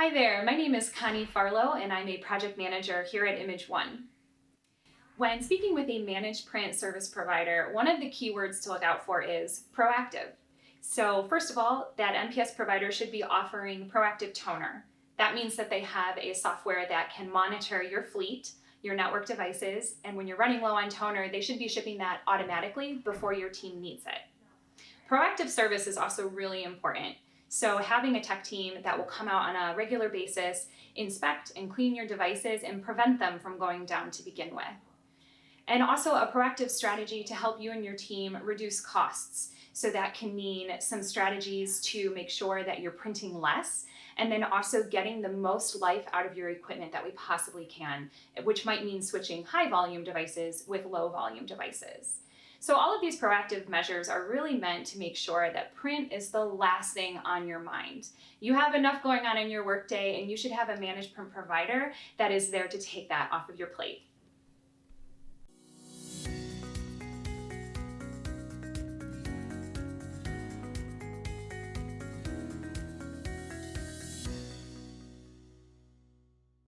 Hi there, my name is Connie Farlow and I'm a project manager here at imageOne. When speaking with a managed print service provider, one of the keywords to look out for is proactive. So first of all, that MPS provider should be offering Proactiv toner. That means that they have a software that can monitor your fleet, your network devices, and when you're running low on toner, they should be shipping that automatically before your team needs it. Proactive service is also really important. So having a tech team that will come out on a regular basis, inspect and clean your devices and prevent them from going down to begin with. And also a proactive strategy to help you and your team reduce costs. So that can mean some strategies to make sure that you're printing less and then also getting the most life out of your equipment that we possibly can, which might mean switching high volume devices with low volume devices. So all of these proactive measures are really meant to make sure that print is the last thing on your mind. You have enough going on in your workday and you should have a managed print provider that is there to take that off of your plate.